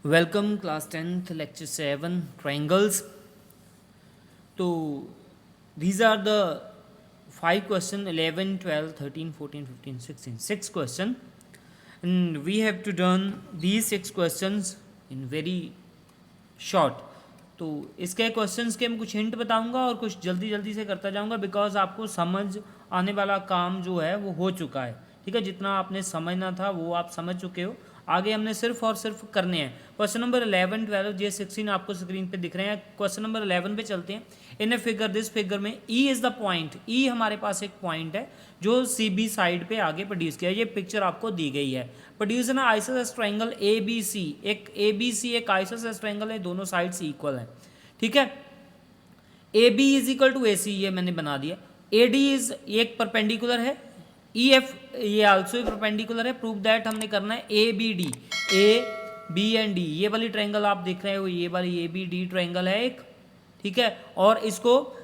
Welcome class 10th lecture 7 triangles. तो these are the 5 question 11 12 13 14 15 16 6 question and we have to done these 6 questions in very short। तो इसके questions के मैं कुछ hint बताऊंगा और कुछ जल्दी जल्दी से करता जाऊंगा बिकॉज आपको समझ आने वाला काम जो है वो हो चुका है। ठीक है, जितना आपने समझना था वो आप समझ चुके हो। आगे हमने सिर्फ और सिर्फ करने हैं। क्वेश्चन नंबर 11 12 ये 16 आपको स्क्रीन पे दिख रहे हैं। क्वेश्चन नंबर 11 पे चलते हैं। इन ए फिगर दिस फिगर में ई इज़ द पॉइंट, ई हमारे पास एक पॉइंट है जो सी बी साइड पे आगे प्रोड्यूस किया। ये पिक्चर आपको दी गई है। प्रोड्यूस ना isosceles triangle A B C, एक ए बी सी एक आइसोसेलेस ट्रायंगल है, दोनों साइड्स इक्वल हैं। ठीक है, A B is equal to A C, ये मैंने बना दिया। ए डी इज एक परपेंडिकुलर है, ई एफ ये आल्सो परपेंडिकुलर है। प्रूव दैट हमने करना है A B D, A B and D, ये वाली ट्रायंगल आप देख रहे हो, ये वाली ए बी डी ट्रायंगल है एक। ठीक है, और इसको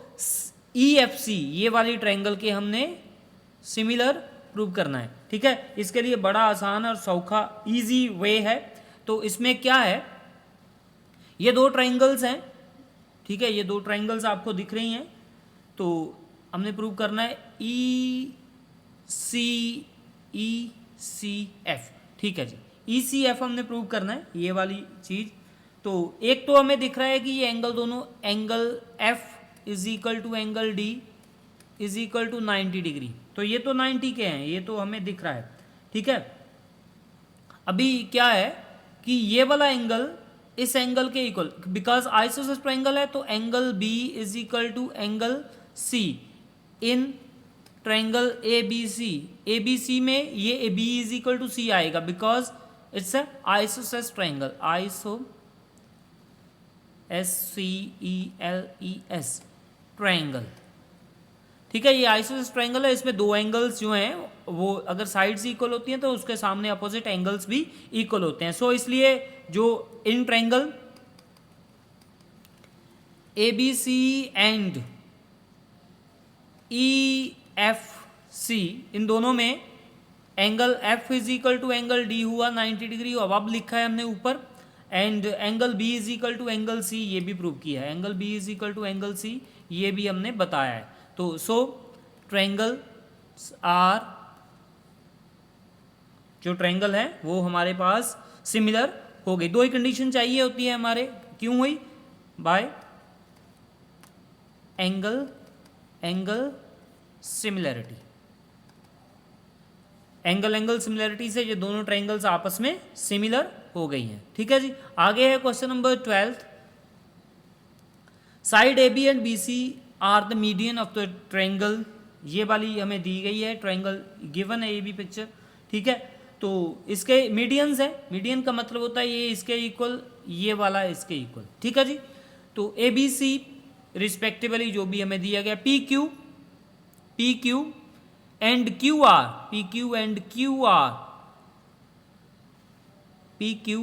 ई एफ सी ये वाली ट्रायंगल के हमने सिमिलर प्रूव करना है। ठीक है, इसके लिए बड़ा आसान और सौखा इजी वे है। तो इसमें क्या है, ये दो ट्रायंगल्स हैं। ठीक है, ये दो ट्रायंगल्स आपको दिख रही हैं। तो हमने प्रूव करना है ई सी एफ। ठीक है जी, ई सी एफ हमने प्रूव करना है, ये वाली चीज। तो एक तो हमें दिख रहा है कि ये एंगल दोनों, angle F is equal to angle D is equal to 90 degree. तो ये तो 90 के हैं, ये तो हमें दिख रहा है। ठीक है, अभी क्या है कि ये वाला एंगल इस एंगल के इक्वल, बिकॉज आइसोसेलेस ट्रायंगल है तो angle B is equal to angle C in triangle A B C. A B C में ये A B is equal to C आएगा because it's a isosceles triangle, iso S C E L E S triangle. ठीक है, ये isosceles triangle है, इसमें दो angles जो हैं वो अगर साइड्स इक्वल होती हैं तो उसके सामने अपोजिट एंगल्स भी इक्वल होते हैं। सो इसलिए जो in triangle A B C and E F C, इन दोनों में angle F is equal to angle D हुआ 90 डिग्री, अब लिखा है हमने ऊपर। And angle B is equal to angle C, ये भी प्रूव किया है। Angle B is equal to angle C, ये भी हमने बताया है। तो सो ट्रायंगल्स आर, जो ट्रायंगल है वो हमारे पास सिमिलर हो गई। दो ही कंडीशन चाहिए होती है हमारे, क्यों हुई? Bye angle similarity. Angle similarity से ये दोनों ट्रायंगल्स आपस में सिमिलर हो गई हैं। ठीक है जी, आगे है question number 12। Side A B and B C are the median of the triangle, ये वाली हमें दी गई है, ट्रायंगल गिवन है ए बी पिक्चर। ठीक है, तो इसके मीडियंस है। मीडियन का मतलब होता है ये इसके इक्वल, ये वाला इसके इक्वल। ठीक है जी, तो ए बी सी रिस्पेक्टिवली जो भी हमें दिया गया, P Q and Q R, P Q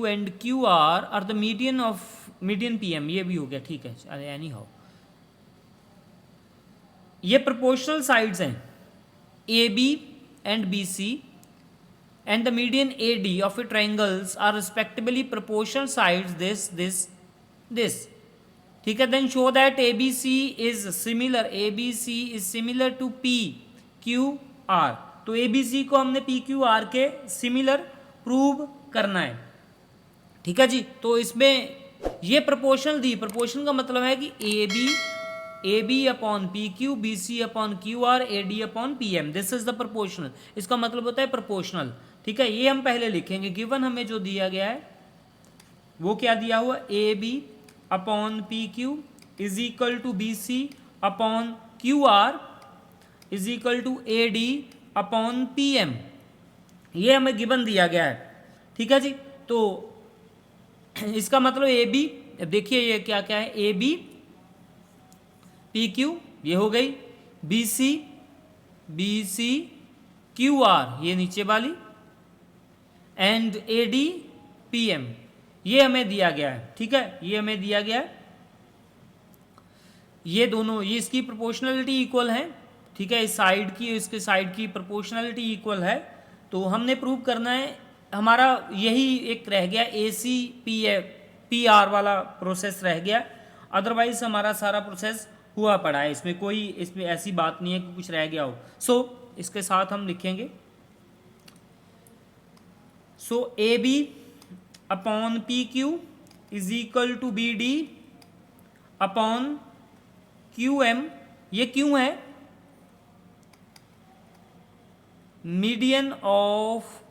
and Q R the median of median P M, ये भी हो गया। ठीक है, अरे एनी हाउ ये प्रोपोर्शनल साइड्स हैं A B and B C and the median AD of a triangles are respectively proportional sides this. ठीक है, then show that ABC is similar to PQR। तो ABC को हमने PQR के similar prove करना है। ठीक है जी, तो इसमें ये प्रोपोर्शनल दी, प्रोपोर्शनल का मतलब है कि A B upon P Q, B C upon Q R, A D upon P M, this is the proportional. इसका मतलब होता है प्रोपोर्शनल। ठीक है, ये हम पहले लिखेंगे। गिवन हमें जो दिया गया है वो क्या दिया हुआ, A B upon P Q is equal to B C upon Q R is equal to A D upon P M, ये हमें गिवन दिया गया है। ठीक है जी, तो इसका मतलब ए बी, देखिए ये क्या क्या है, ए बी पी क्यू ये हो गई, बी सी क्यू आर ये नीचे वाली, and A D P M ये हमें दिया गया है। ठीक है, ये हमें दिया गया है, ये दोनों, ये इसकी प्रोपोर्शनलिटी इक्वल है। ठीक है, इस साइड की इसके साइड की प्रोपोर्शनलिटी इक्वल है। तो हमने प्रूव करना है हमारा यही एक रह गया ACPR वाला प्रोसेस रह गया, अदरवाइज हमारा सारा प्रोसेस हुआ पड़ा है, इसमें ऐसी बात नहीं है कि कुछ रह गया हो। सो इसके साथ हम लिखेंगे, so AB upon PQ is equal to BD upon QM। ये क्यों है? Median of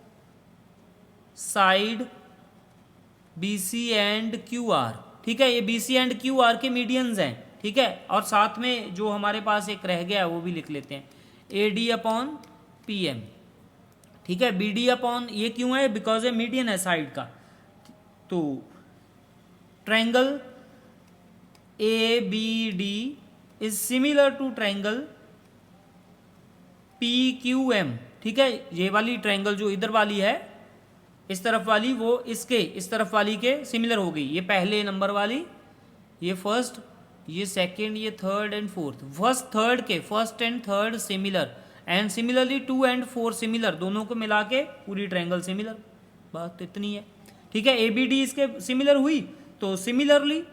side BC and QR, ठीक है, ये BC एंड QR के मीडियंस हैं, ठीक है। और साथ में जो हमारे पास एक रह गया है वो भी लिख लेते हैं, AD अपॉन PM, ठीक है। BD अपॉन ये क्यों है? बिकॉज ये मीडियन है साइड का। तो triangle ABD is similar to triangle PQM, ठीक है। ये वाली ट्रायंगल जो इधर वाली है, इस तरफ वाली, वो इसके इस तरफ वाली के सिमिलर हो गई। ये पहले नंबर वाली, ये फर्स्ट, ये सेकंड, ये third and fourth. First and third similar, and similarly 2 and 4 similar, दोनों को मिला के पूरी ट्रायंगल सिमिलर। बात इतनी है, ठीक है। ABD इसके सिमिलर हुई, तो similarly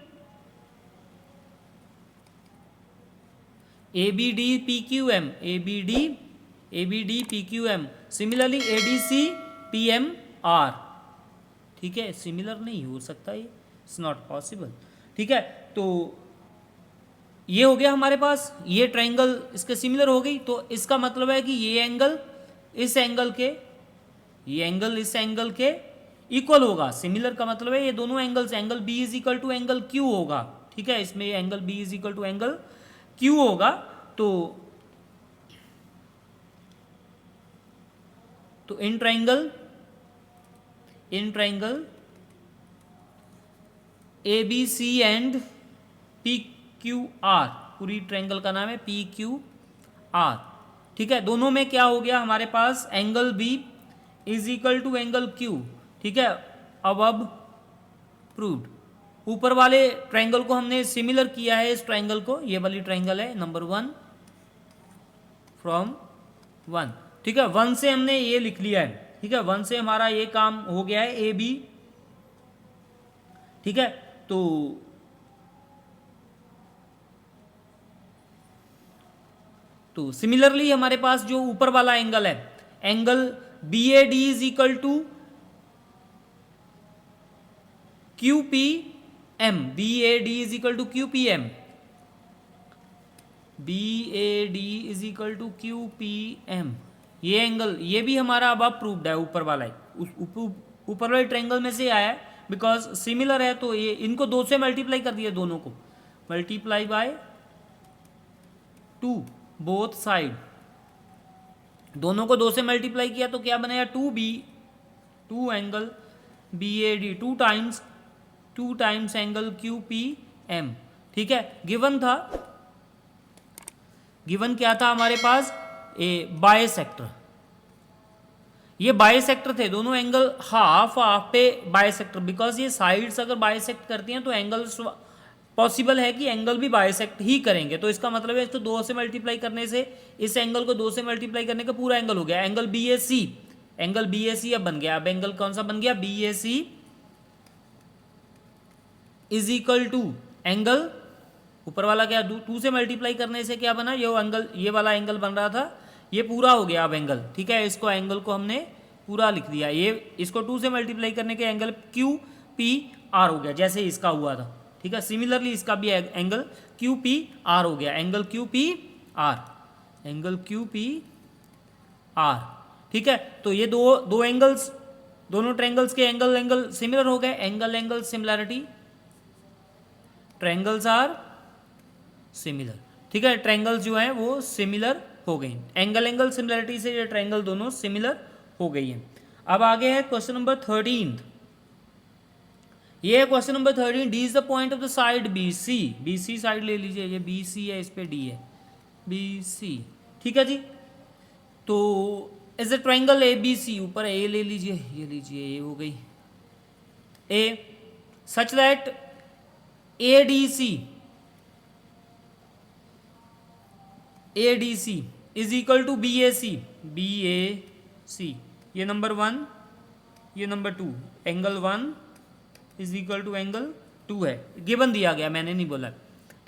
ABD PQM, similarly ADC PMR, ठीक है। सिमिलर नहीं हो सकता, ये इट्स नॉट पॉसिबल, ठीक है। तो ये हो गया हमारे पास, ये ट्रायंगल इसके सिमिलर हो गई, तो इसका मतलब है कि ये एंगल इस एंगल के, ये एंगल इस एंगल के इक्वल होगा। सिमिलर का मतलब है ये दोनों angles, angle B is equal to angle Q होगा, ठीक है। इसमें angle B is equal to angle Q होगा। तो इन ट्रायंगल ABC एंड PQR, पूरी ट्रायंगल का नाम है PQR, ठीक है। दोनों में क्या हो गया हमारे पास, angle B is equal to angle Q, ठीक है। अब प्रूव्ड। ऊपर वाले ट्रायंगल को हमने सिमिलर किया है इस ट्रायंगल को, ये वाली ट्रायंगल है नंबर 1 फ्रॉम 1, ठीक है। 1 से हमने ये लिख लिया है, ठीक है। 1 से हमारा ये काम हो गया है AB, ठीक है। तो सिमिलरली हमारे पास जो ऊपर वाला एंगल है, angle BAD is equal to QPM, BAD is equal to QPM, BAD is equal to QPM। ये एंगल, ये भी हमारा अब प्रूव्ड है, ऊपर वाला है, ऊपर वाले ट्रायंगल में से आया है, बिकॉज सिमिलर है। तो ये इनको 2 से मल्टीप्लाई कर दिया, दोनों को मल्टीप्लाई बाय 2 बोथ साइड, दोनों को 2 से मल्टीप्लाई किया तो क्या बनेगा, 2 angle BAD, 2 times angle QPM, ठीक है। गिवन क्या था हमारे पास, बाइसेक्टर, ये बाइसेक्टर थे, दोनों एंगल हाफ पे बाइसेक्टर, बिकॉज ये साइड्स अगर बाइसेक्ट करती हैं तो एंगल्स पॉसिबल है कि एंगल भी बाइसेक्ट ही करेंगे। तो इसका मतलब है इसको 2 से मल्टीप्लाई करने से, इस एंगल को 2 से मल्टीप्लाई करने का पूरा एंगल हो गया, एंगल BAC अब बन गया। अब एंगल कौन सा बन गया, BAC is equal to angle, ऊपर वाला क्या 2 से मल्टीप्लाई करने से क्या बना, ये वाला एंगल बन रहा था, ये पूरा हो गया अब एंगल, ठीक है। इसको एंगल को हमने पूरा लिख दिया, ये इसको 2 से मल्टीप्लाई करने के एंगल QPR हो गया, जैसे इसका हुआ था, ठीक है। सिमिलरली इसका भी एंगल QPR हो गया, एंगल QPR, ठीक है। तो ये दो एंगल्स, दोनों ट्रायंगल्स के एंगल सिमिलर हो गए, angle similarity, triangles are similar, ठीक है। ट्रायंगल्स जो हैं वो सिमिलर हो गई, एंगल सिमिलरिटी से ये ट्रायंगल दोनों सिमिलर हो गई है। अब आगे है क्वेश्चन नंबर 13, ये है question number 13, D is the point of the side BC side ले लीजिए, ये BC है, इस पे D है, BC, ठीक है जी। तो इज द ट्रायंगल ABC, ऊपर A ले लीजिए, ये लीजिए, A हो गई, A such that ADC is equal to BAC, ये नंबर 1, ये number 2, angle 1 is equal to angle 2 है, गिवन दिया गया, मैंने नहीं बोला,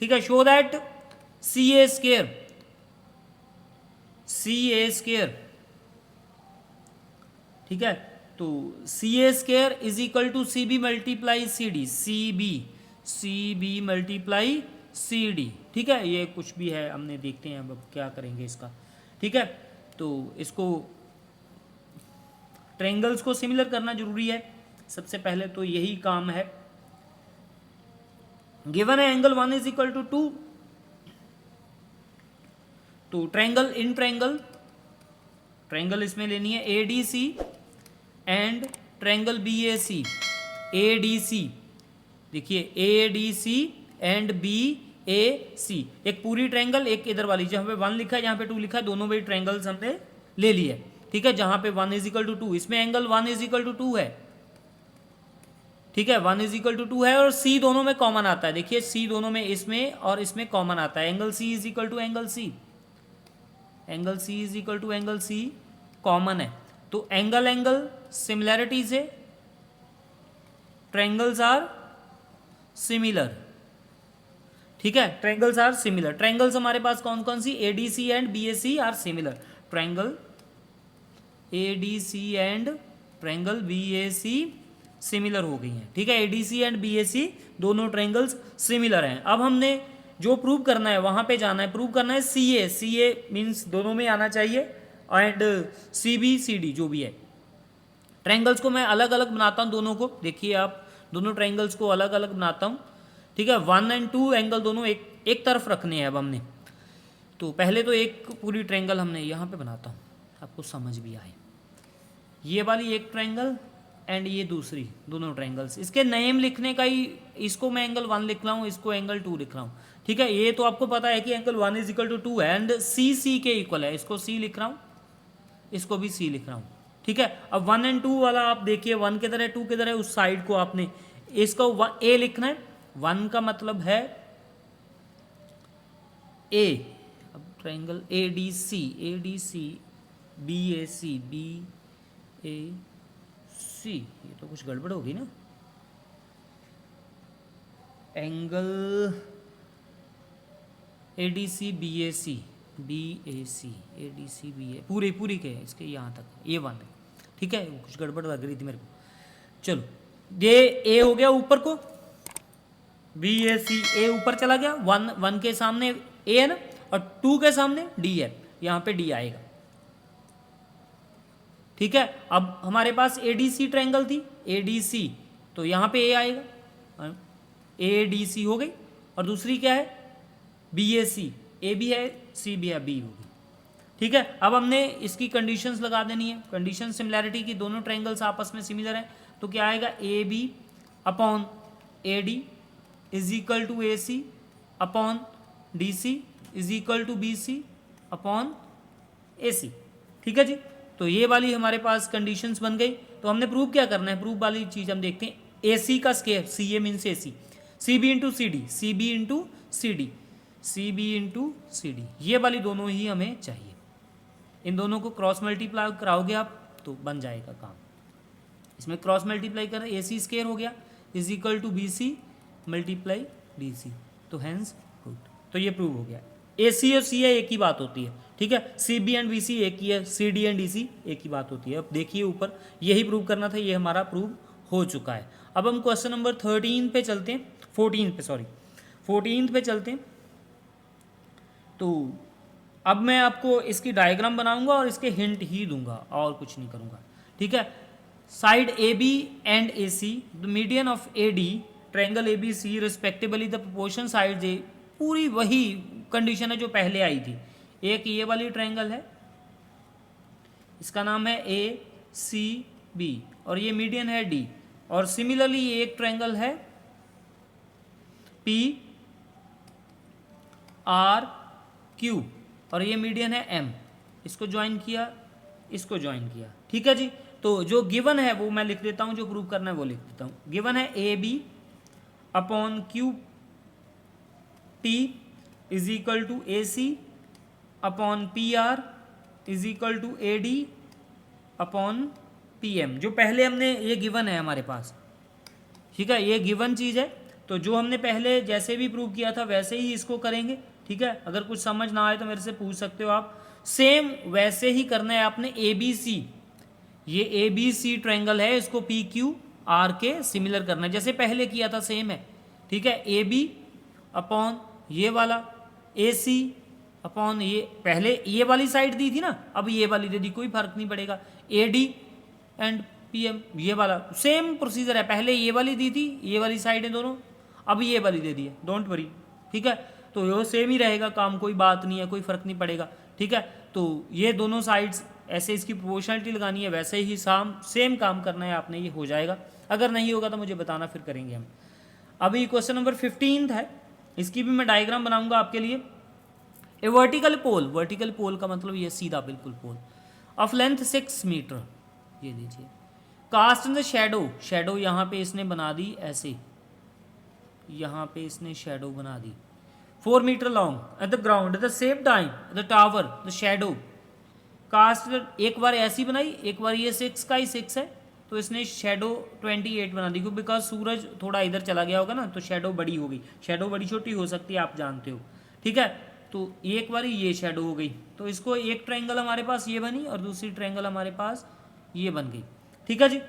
ठीक है। Show that C A square, ठीक है, तो C A square is equal to C B multiply C D, C B multiply C D, ठीक है। ये कुछ भी है, हमने देखते हैं अब क्या करेंगे इसका, ठीक है। तो इसको ट्रायंगल्स को सिमिलर करना जरूरी है, सबसे पहले तो यही काम है। गिवन है एंगल 1 इज इक्वल टू 2, तो ट्रायंगल इसमें लेनी है A D C and triangle B A C, A D C, देखिए A D C and B A C, एक पूरी ट्रायंगल, एक इधर वाली, जहां पे 1 लिखा है जहां पे 2 लिखा है, दोनों में ट्रायंगल्स हमने ले लिए, ठीक है। जहां पे 1 इज इक्वल टू 2, इसमें एंगल 1 इज इक्वल टू 2 है, ठीक है, 1 इज इक्वल टू 2 है, और सी दोनों में कॉमन आता है, देखिए सी दोनों में, इसमें और इसमें कॉमन आता है, angle C is equal to angle C, angle C is equal to angle C common है। तो एंगल सिमिलैरिटी से ट्रायंगल्स आर सिमिलर, ठीक है, ट्रायंगल्स आर सिमिलर। ट्रायंगल्स हमारे पास कौन कौन सी, A D C and B A C are similar, triangle A D C and triangle B A C similar हो गई हैं, ठीक है। A D C and B A C दोनों ट्रायंगल्स सिमिलर हैं। अब हमने जो प्रूव करना है वहां पे जाना है, प्रूव करना है सी ए मीन्स दोनों में आना चाहिए, and C B C D जो भी है। ट्रायंगल्स को मैं अलग अलग बनाता हूँ दोनों को, देखिए आप, दोनों ट्रायंगल्स को अलग अलग बनाता हूँ, ठीक है। 1 एंड 2 एंगल दोनों एक तरफ रखने हैं अब हमने, तो पहले तो एक पूरी ट्रायंगल हमने यहाँ पे बनाता हूँ, आपको समझ भी आए। ये वाली एक ट्रायंगल एंड ये दूसरी, दोनों ट्रायंगल्स, इसके नेम लिखने का ही, इसको मैं एंगल 1 लिख रहा हूँ, इसको एंगल 2 लिख रहा हूँ, ठीक है। ये तो आपको पता है कि एंगल 1 इज इक्वल टू 2 है, एंड सी के इक्वल है, इसको सी लिख रहा हूँ, इसको भी सी लिख रहा हूँ, ठीक है। अब 1 एंड 2 वाला आप देखिए, 1 किधर है 2 किधर है, उस साइड को आपने इसको ए लिखना है, 1 का मतलब है ए, अब triangle A D C B A C ये तो कुछ गड़बड़ होगी ना, angle A D C B A C A D C B A पूरी के इसके यहाँ तक ए 1 है, ठीक है, कुछ गड़बड़ लग रही थी मेरे को। चलो ये ए हो गया ऊपर को, बी ए सी, ए ऊपर चला गया, 1 के सामने ए है ना, और 2 के सामने डी है, यहाँ पे डी आएगा, ठीक है। अब हमारे पास एडीसी ट्रायंगल थी, एडीसी, तो यहाँ पे ए आएगा, एडीसी हो गई, और दूसरी क्या है बीएसी, ए भी है सी भी है, बी होगी, ठीक है। अब हमने इसकी कंडीशंस लगा देनी है, कंडीशन सिमिलैरिटी की, दोनों ट्रायंगल्स आपस में सिमिलर हैं, तो क्या आएगा A B upon A D is equal to A C upon D C is equal to B C upon A C, ठीक है जी। तो ये वाली हमारे पास कंडीशंस बन गई। तो हमने प्रूव क्या करना है, प्रूव वाली चीज हम देखते हैं, ए सी का square, C A means A C B into C D, C B into C D, C B into C D, ये वाली दोनों ही हमें चाहिए। इन दोनों को क्रॉस मल्टीप्लाई कराओगे आप तो बन जाएगा काम। इसमें क्रॉस मल्टीप्लाई कर ए सी स्केयर हो गया is equal to B C multiply D C, तो हैंस गुड। तो ये प्रूव हो गया, ए सी और सी ए एक ही बात होती है, ठीक है। C B and B C एक ही है, C D and D C एक ही बात होती है। अब देखिए ऊपर यही प्रूव करना था, ये हमारा प्रूव हो चुका है। अब हम क्वेश्चन नंबर 13 पे चलते हैं, 14 पे चलते हैं। तो अब मैं आपको इसकी डायग्राम बनाऊंगा और इसके हिंट ही दूंगा और कुछ नहीं करूंगा, ठीक है। Side A B and A C, the median of A D, triangle A B C respectively the proportion side A, पूरी वही कंडीशन है जो पहले आई थी। एक ये वाली ट्रायंगल है, इसका नाम है ए सी बी, और ये मीडियन है डी, और सिमिलरली एक ट्रायंगल है पी आर क्यू, और ये मीडियन है एम, इसको ज्वाइन किया, इसको ज्वाइन किया, ठीक है जी। तो जो गिवन है वो मैं लिख देता हूं, जो प्रूव करना है वो लिख देता हूं। गिवन है A B upon Q T is equal to A C upon P R is equal to A D upon PM, जो पहले हमने ये गिवन है हमारे पास, ठीक है, ये गिवन चीज़ है, तो जो हमने पहले जैसे भी प्रूव किया था वैसे ही इसको करेंगे, ठीक है। अगर कुछ समझ ना आए तो मेरे से पूछ सकते हो आप। सेम वैसे ही करना है आपने ABC, ये ABC ट्रायंगल है, इसको PQR के सिमिलर करना है, जैसे पहले किया था सेम है, ठीक है। AB अपॉन ये वाला, AC अपॉन ये, पहले ये वाली साइड दी थी ना, अब ये वाली दे दी, कोई फर्क नहीं पड़ेगा। AD एंड PM, ये वाला सेम प्रोसीजर है, पहले ये वाली दी थी, ये वाली साइड है दोनों, अब ये वाली दे दी है, डोंट वरी, ठीक है। तो ये सेम ही रहेगा काम, कोई बात नहीं है, कोई फर्क नहीं पड़ेगा, ठीक है। तो ये दोनों साइड्स ऐसे इसकी प्रोपोर्शनलिटी लगानी है, वैसे ही सेम काम करना है आपने, ये हो जाएगा। अगर नहीं होगा तो मुझे बताना, फिर करेंगे हम। अभी क्वेश्चन नंबर 15 है, इसकी भी मैं डायग्राम बनाऊंगा आपके लिए। ए वर्टिकल पोल का मतलब ये सीधा बिल्कुल पोल ऑफ लेंथ 6 मीटर, ये लीजिए। कास्ट इन द शैडो यहाँ पे इसने बना दी ऐसे, यहाँ पे इसने शैडो बना दी 4 metre long at the ground, at the same time the tower the shadow cast, एक बार ऐसी बनाई, एक बार ये 6 का ही 6 है, तो इसने शैडो 28 बना दी, क्योंकि बिकॉज सूरज थोड़ा इधर चला गया होगा ना, तो शैडो बड़ी हो गई। शैडो बड़ी छोटी हो सकती है, आप जानते हो, ठीक है। तो एक बार ये शैडो हो गई, तो इसको एक ट्रायंगल हमारे पास ये बनी और दूसरी ट्रायंगल हमारे पास ये बन गई, ठीक है जी।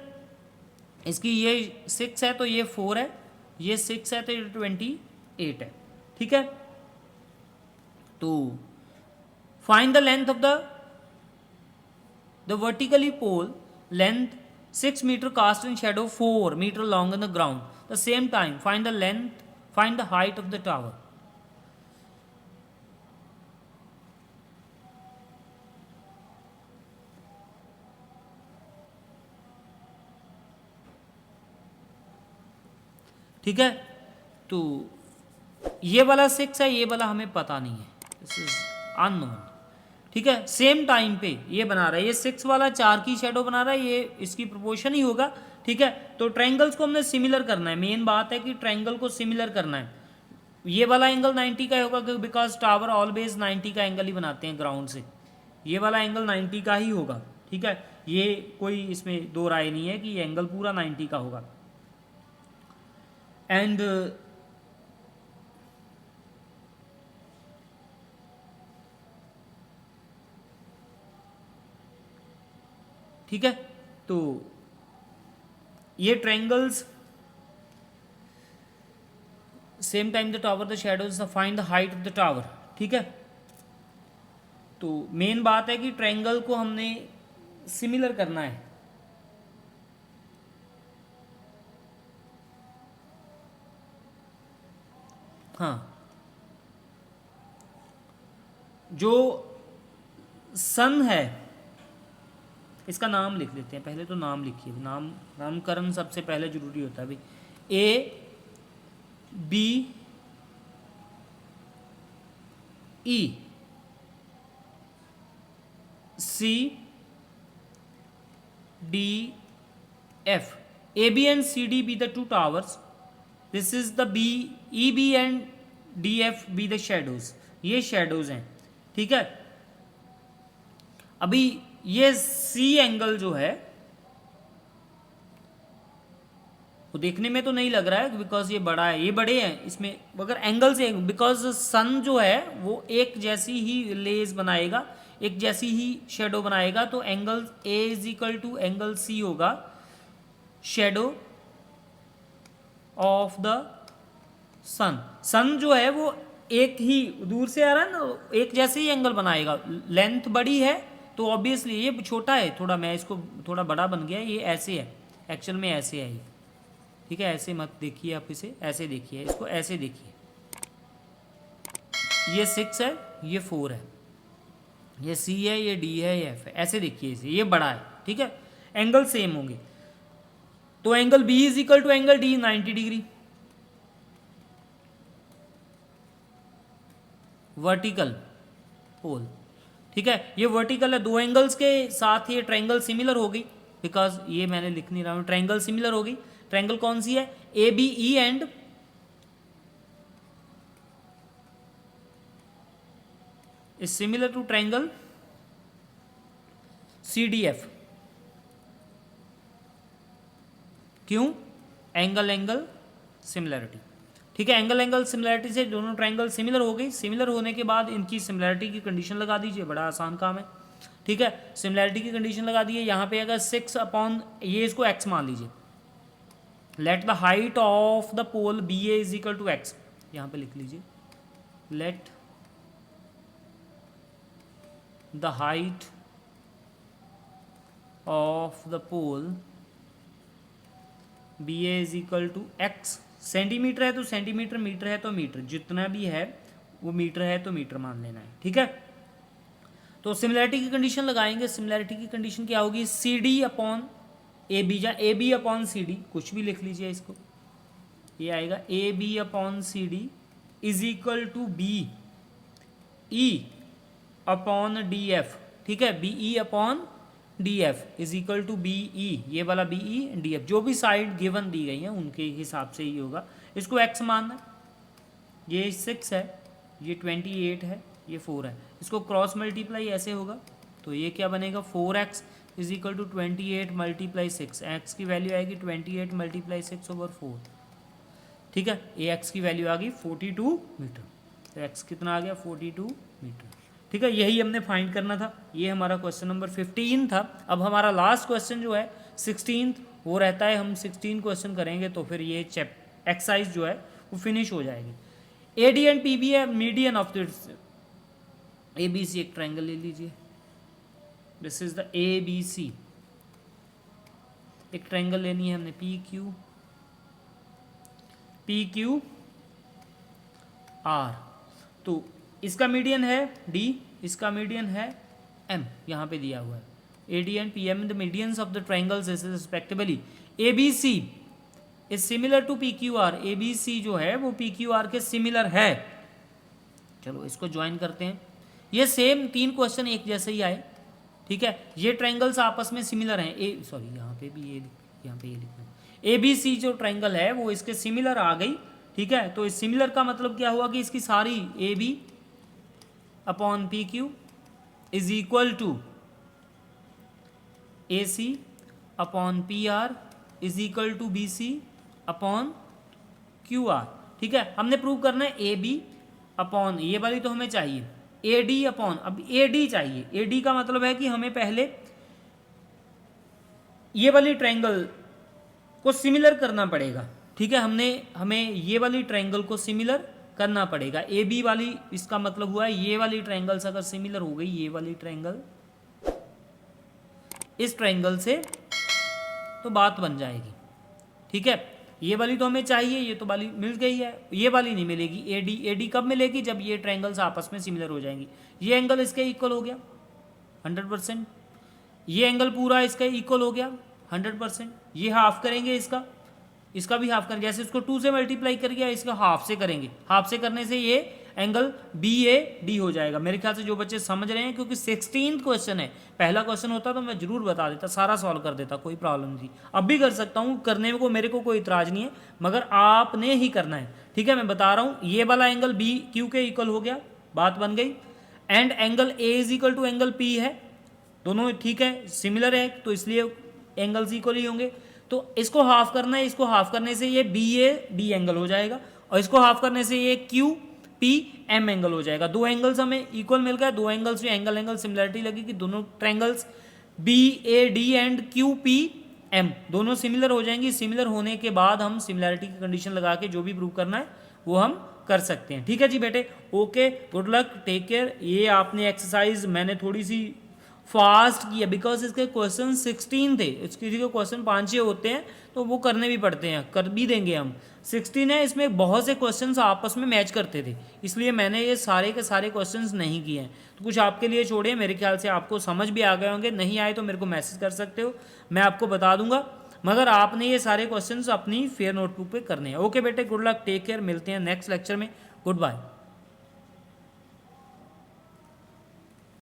इसकी ये 6 है तो ये 4 है, ये 6 है तो ये 28 है, ठीक है। तो find the length of the vertically pole, लेंथ 6 meter cast in shadow 4 meter long on the ground. The same time, find the height of the tower. ठीक है, तो ये वाला 6 है, ये वाला हमें पता नहीं है, दिस इज अननोन, ठीक है। सेम टाइम पे ये बना रहा है, ये 6 वाला 4 की शेडो बना रहा है, ये इसकी प्रोपोर्शन ही होगा, ठीक है। तो ट्रायंगल्स को हमने सिमिलर करना है, मेन बात है कि ट्रायंगल को सिमिलर करना है। ये वाला एंगल 90 का होगा, बिकॉज टावर ऑलवेज 90 का एंगल ही बनाते हैं ग्राउंड से, ये वाला एंगल 90 का ही होगा, ठीक है। ये कोई इसमें दो राय नहीं है कि ये एंगल पूरा 90 का होगा। एंड ठीक है, तो ये triangles same time the tower the shadows find the height of the tower, ठीक है। तो मेन बात है कि ट्रायंगल को हमने सिमिलर करना है, हाँ। जो सन है, इसका नाम लिख लेते हैं, पहले तो नाम लिखिए, नामकरण सबसे पहले जरूरी होता है भाई। ABE CDF, AB and CD be the two towers, this is the EB and DF be the shadows, ये shadows हैं, ठीक है। अभी ये C एंगल जो है वो देखने में तो नहीं लग रहा है, बिकॉज ये बड़ा है, ये बड़े हैं इसमें, अगर एंगल से, बिकॉज सन जो है वो एक जैसी ही लेज बनाएगा, एक जैसी ही शेडो बनाएगा, तो angle A is equal to angle C होगा shadow of the sun. Sun जो है वो एक ही दूर से आ रहा है ना, एक जैसे ही एंगल बनाएगा, लेंथ बड़ी है तो ऑब्वियसली ये छोटा है थोड़ा, मैं इसको थोड़ा बड़ा बन गया, ये ऐसे है, एक्चुअल में ऐसे है ये, ठीक है। ऐसे मत देखिए आप, इसे ऐसे देखिए, इसको ऐसे देखिए, ये 6 है, ये 4 है, ये C है, ये D है, ये F है, ऐसे देखिए इसे, ये बड़ा है, ठीक है। एंगल सेम होंगे, तो angle B is equal to angle D 90 degree, vertical pole, ठीक है। ये वर्टिकल है, दो एंगल्स के साथ ये ट्रायंगल सिमिलर हो गई, बिकॉज ये मैंने लिख नहीं रहा हूँ, ट्रायंगल सिमिलर हो गई। ट्रायंगल कौन सी है? ABE and is similar to triangle CDF, क्यों? Angle angle similarity. ठीक है, एंगल एंगल सिमिलरिटी से दोनों ट्रायंगल सिमिलर हो गई। सिमिलर होने के बाद इनकी सिमिलरिटी की कंडीशन लगा दीजिए, बड़ा आसान काम है। ठीक है, सिमिलरिटी की कंडीशन लगा दी है। यहाँ पे अगर 6 अपॉन ये इसको x मान लीजिए, let the height of the pole B A is equal to x, यहाँ पे लिख लीजिए let the height of the pole B A is equal to x. Centimetre है तो सेंटीमीटर, मीटर है तो मीटर, जितना भी है वो मीटर है तो मीटर मान लेना है। ठीक है, तो सिमिलरिटी की कंडीशन लगाएंगे। सिमिलरिटी की कंडीशन क्या होगी? C D upon A B, या A B upon C D, कुछ भी लिख लीजिए इसको, ये आएगा A B upon C D is equal to B E upon D F. ठीक है, B E upon D F is equal to B E, ये वाला बी ई डी एफ, जो भी साइड गिवन दी गई है उनके हिसाब से ही होगा। इसको एक्स मानना, ये 6 है, ये 28 है, ये 4 है। इसको क्रॉस मल्टीप्लाई ऐसे होगा तो ये क्या बनेगा? 4x is equal to 28 multiply 6। X की वैल्यू आएगी 28 मल्टीप्लाई 6 ओवर 4। ठीक है, ए एक्स की वैल्यू आ गई 42 मीटर, तो एक्स कितना आ गया? 42 मीटर। ठीक है, यही हमने फाइंड करना था। ये हमारा क्वेश्चन नंबर 15 था। अब हमारा लास्ट क्वेश्चन जो है 16th वो रहता है, हम 16 क्वेश्चन करेंगे तो फिर ये एक्सरसाइज जो है वो फिनिश हो जाएगी। A D and P B है median of this A B C. एक ट्रायंगल ले लीजिए, this is the A B C. एक ट्रायंगल लेनी है हमने पी क्यू आर। तो इसका मीडियन है डी, इसका मीडियन है एम, यहाँ पे दिया हुआ है। A D and P M the medians of the triangles is respectively A B C is similar to P Q R. A B C जो है वो पी क्यू आर के सिमिलर है। चलो इसको ज्वाइन करते हैं। ये सेम 3 क्वेश्चन एक जैसे ही आए। ठीक है, ये ट्रायंगल्स आपस में सिमिलर हैं। यहाँ पे भी यहाँ पे ये लिखना है। ए बी सी जो ट्रायंगल है वो इसके सिमिलर आ गई। ठीक है, तो इस सिमिलर का मतलब क्या हुआ कि इसकी सारी A B upon P Q is equal to A C upon P R is equal to B C upon Q R. ठीक है, हमने प्रूव करना है ए बी अपॉन, ये वाली तो हमें चाहिए, ए डी अपॉन, अब ए डी चाहिए। ए डी का मतलब है कि हमें पहले ये वाली ट्रायंगल को सिमिलर करना पड़ेगा। ठीक है, हमें ये वाली ट्रायंगल को सिमिलर करना पड़ेगा। ए बी वाली, इसका मतलब हुआ है ये वाली ट्रायंगल्स अगर सिमिलर हो गई, ये वाली ट्रायंगल इस ट्रायंगल से, तो बात बन जाएगी। ठीक है, ये वाली तो हमें चाहिए, ये तो वाली मिल गई है, ये वाली नहीं मिलेगी। ए डी कब मिलेगी? जब ये ट्रायंगल्स आपस में सिमिलर हो जाएंगी। ये एंगल इसके इक्वल हो गया 100%, ये एंगल पूरा इसका इक्वल हो गया 100%। ये हाफ करेंगे इसका भी हाफ करेंगे, जैसे इसको 2 से मल्टीप्लाई करेंगे, इसका हाफ से करेंगे। हाफ से करने से ये एंगल बी ए डी हो जाएगा। मेरे ख्याल से जो बच्चे समझ रहे हैं, क्योंकि 16th क्वेश्चन है, पहला क्वेश्चन होता तो मैं जरूर बता देता, सारा सॉल्व कर देता, कोई प्रॉब्लम नहीं। अब भी कर सकता हूँ, करने को मेरे को कोई इतराज नहीं है, मगर आपने ही करना है। ठीक है, मैं बता रहा हूँ, ये वाला एंगल बी क्यू के इक्वल हो गया, बात बन गई। And angle A is equal to angle P है, दोनों ठीक है, सिमिलर है, तो इसलिए एंगल्स इक्वल ही होंगे। तो इसको हाफ करना है, इसको हाफ करने से ये बी ए डी एंगल हो जाएगा, और इसको हाफ करने से ये क्यू पी एम एंगल हो जाएगा। 2 एंगल्स हमें इक्वल मिल गया, 2 एंगल्स में एंगल एंगल सिमिलरिटी लगी कि दोनों triangles B A D and Q P M दोनों सिमिलर हो जाएंगी। सिमिलर होने के बाद हम सिमिलरिटी की कंडीशन लगा के जो भी प्रूव करना है वो हम कर सकते हैं। ठीक है जी बेटे, okay, good luck, take care. ये आपने एक्सरसाइज मैंने थोड़ी सी फास्ट किया, बिकॉज इसके क्वेश्चन 16 थे, इसके क्वेश्चन 5-6 होते हैं तो वो करने भी पड़ते हैं, कर भी देंगे हम। 16 है, इसमें बहुत से क्वेश्चंस आपस में मैच करते थे, इसलिए मैंने ये सारे के सारे क्वेश्चंस नहीं किए हैं। तो कुछ आपके लिए छोड़े, मेरे ख्याल से आपको समझ भी आ गए होंगे। नहीं आए तो मेरे को मैसेज कर सकते हो, मैं आपको बता दूंगा, मगर आपने ये सारे क्वेश्चंस अपनी फेयर नोटबुक पे करने हैं। ओके बेटे, गुड लक, टेक केयर, मिलते हैं नेक्स्ट लेक्चर में, गुड बाय।